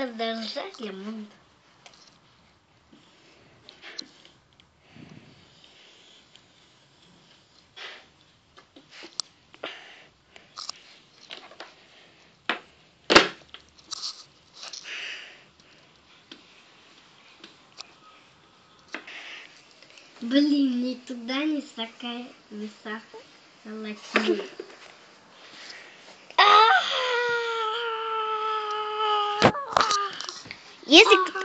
подождать лимон. Блин, ни туда, ни такая высоко. Если